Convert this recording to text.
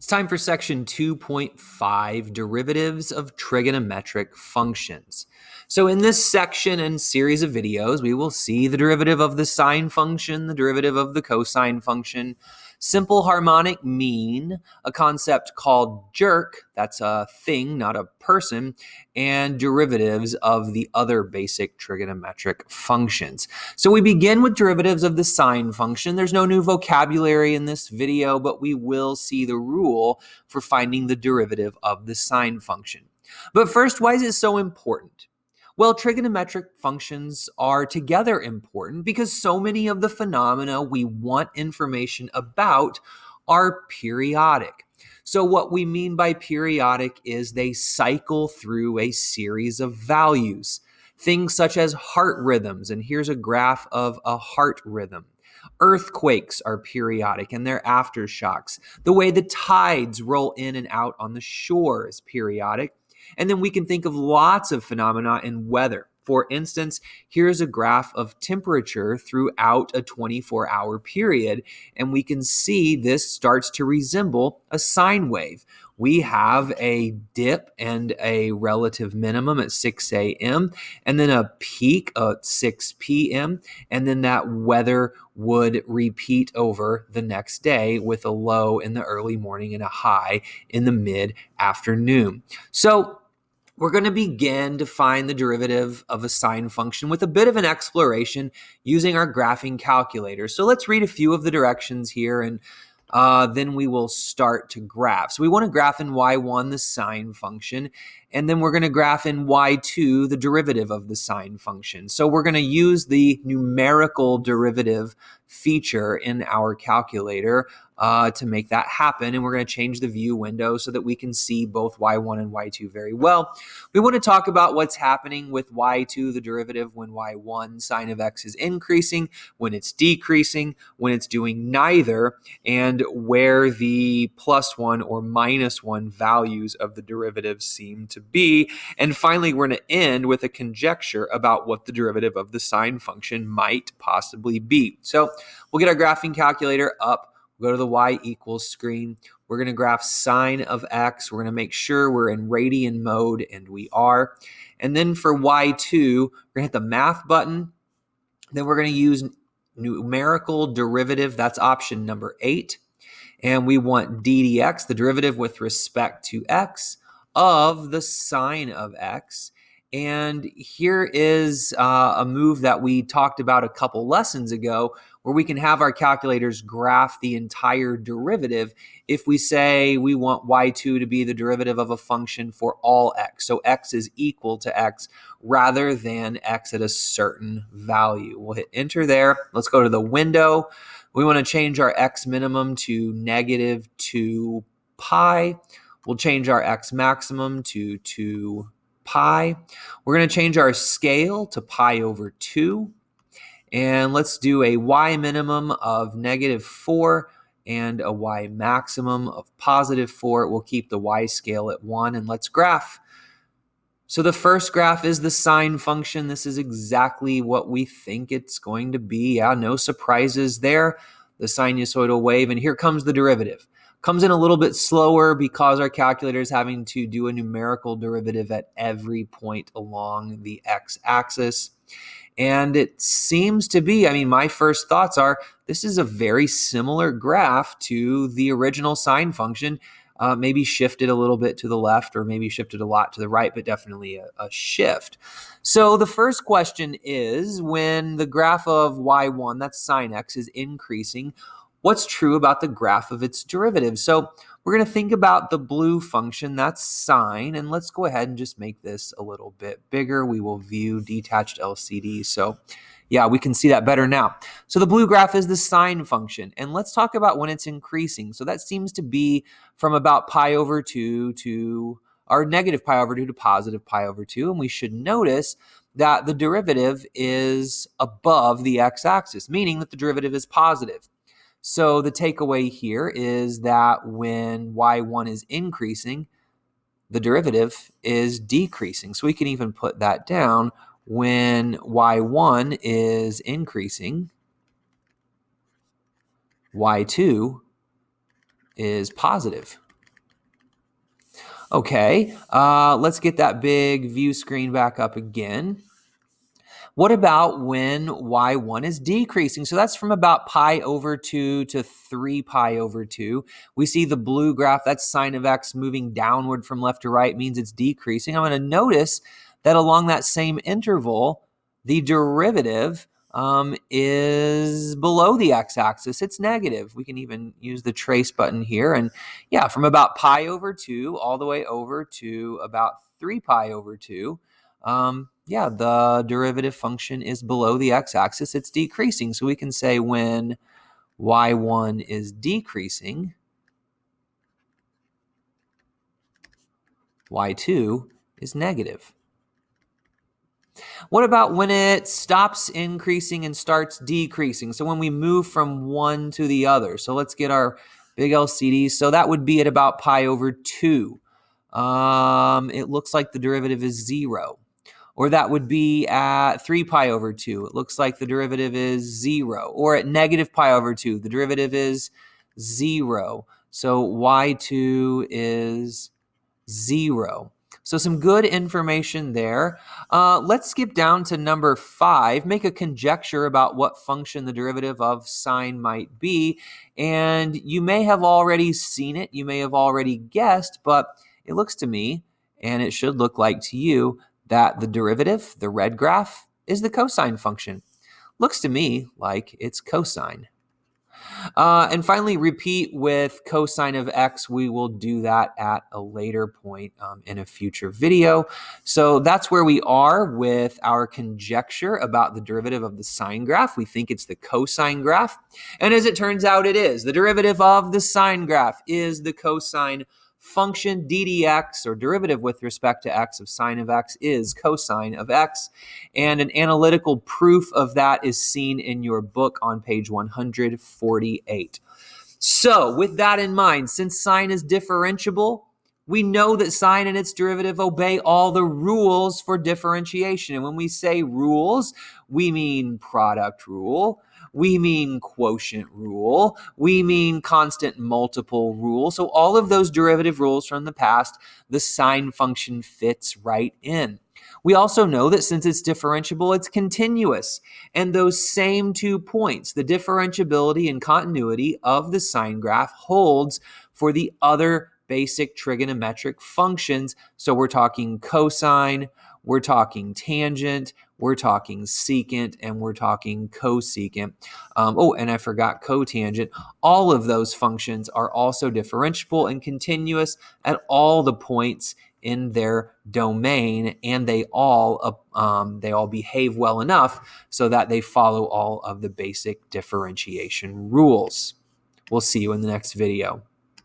It's time for section 2.5, derivatives of trigonometric functions. So in this section and series of videos, we will see the derivative of the sine function, the derivative of the cosine function, simple harmonic mean, a concept called jerk, that's a thing, not a person, and derivatives of the other basic trigonometric functions. So we begin with derivatives of the sine function. There's no new vocabulary in this video, but we will see the rule for finding the derivative of the sine function. But first, why is it so important? Well, trigonometric functions are together important because so many of the phenomena we want information about are periodic. So what we mean by periodic is they cycle through a series of values. Things such as heart rhythms, and here's a graph of a heart rhythm. Earthquakes are periodic and they're aftershocks. The way the tides roll in and out on the shore is periodic. And then we can think of lots of phenomena in weather. For instance, here's a graph of temperature throughout a 24-hour period, and we can see this starts to resemble a sine wave. We have a dip and a relative minimum at 6 a.m., and then a peak at 6 p.m., and then that weather would repeat over the next day with a low in the early morning and a high in the mid-afternoon. So we're going to begin to find the derivative of a sine function with a bit of an exploration using our graphing calculator. So let's read a few of the directions here and then we will start to graph. So we want to graph in y1 the sine function, and then we're going to graph in y2 the derivative of the sine function. So we're going to use the numerical derivative feature in our calculator to make that happen, and we're going to change the view window so that we can see both y1 and y2 very well. We want to talk about what's happening with y2, the derivative, when y1 sine of x is increasing, when it's decreasing, when it's doing neither, and where the +1 or -1 values of the derivative seem to be. And finally, we're going to end with a conjecture about what the derivative of the sine function might possibly be. So we'll get our graphing calculator up. Go to the y equals screen. We're going to graph sine of x. We're going to make sure we're in radian mode, and we are. And then for y2, we're going to hit the math button. Then we're going to use numerical derivative. That's option number 8. And we want d dx, the derivative with respect to x, of the sine of x. And here is a move that we talked about a couple lessons ago, where we can have our calculators graph the entire derivative if we say we want y2 to be the derivative of a function for all x. So x is equal to x rather than x at a certain value. We'll hit enter there. Let's go to the window. We want to change our x minimum to -2 pi. We'll change our x maximum to 2 pi. We're going to change our scale to pi over 2. And let's do a y minimum of -4 and a y maximum of +4. We'll keep the y scale at 1, and let's graph. So the first graph is the sine function. This is exactly what we think it's going to be. Yeah, no surprises there. The sinusoidal wave, and here comes the derivative. Comes in a little bit slower because our calculator is having to do a numerical derivative at every point along the x-axis. And it seems to be, my first thoughts are, this is a very similar graph to the original sine function, maybe shifted a little bit to the left or maybe shifted a lot to the right, but definitely a shift. So the first question is, when the graph of y1, that's sine x, is increasing, what's true about the graph of its derivative? So we're going to think about the blue function, that's sine, and let's go ahead and just make this a little bit bigger. We will view detached LCD. So yeah, we can see that better now. So the blue graph is the sine function, and let's talk about when it's increasing. So that seems to be from about pi over 2 to, or negative pi over 2 to positive pi over 2, and we should notice that the derivative is above the x-axis, meaning that the derivative is positive. So the takeaway here is that when y1 is increasing, the derivative is decreasing. So we can even put that down. When y1 is increasing, y2 is positive. Okay, let's get that big view screen back up again. What about when y1 is decreasing? So that's from about pi over 2 to 3 pi over 2. We see the blue graph, that's sine of x moving downward from left to right, means it's decreasing. I'm going to notice that along that same interval, the derivative is below the x-axis. It's negative. We can even use the trace button here. And yeah, from about pi over 2 all the way over to about 3 pi over 2, yeah, the derivative function is below the x-axis. It's decreasing. So we can say when y1 is decreasing, y2 is negative. What about when it stops increasing and starts decreasing? So when we move from one to the other. So let's get our big LCD. So that would be at about pi over 2. It looks like the derivative is 0. Or that would be at 3 pi over 2. It looks like the derivative is 0. Or at negative pi over 2, the derivative is 0. So y2 is 0. So some good information there. Let's skip down to number 5. Make a conjecture about what function the derivative of sine might be. And you may have already seen it. You may have already guessed, but it looks to me, and it should look like to you, that the derivative, the red graph, is the cosine function. Looks to me like it's cosine. And finally, repeat with cosine of x. We will do that at a later point in a future video. So that's where we are with our conjecture about the derivative of the sine graph. We think it's the cosine graph. And as it turns out, it is. The derivative of the sine graph is the cosine function. ddx, or derivative with respect to x of sine of x, is cosine of x. And an analytical proof of that is seen in your book on page 148. So with that in mind, since sine is differentiable, we know that sine and its derivative obey all the rules for differentiation. And when we say rules, we mean product rule, we mean quotient rule, we mean constant multiple rule. So all of those derivative rules from the past, the sine function fits right in. We also know that since it's differentiable, it's continuous. And those same 2 points, the differentiability and continuity of the sine graph, holds for the other basic trigonometric functions. So we're talking cosine, we're talking tangent, we're talking secant, and we're talking cosecant. And I forgot cotangent. All of those functions are also differentiable and continuous at all the points in their domain, and they all behave well enough so that they follow all of the basic differentiation rules. We'll see you in the next video.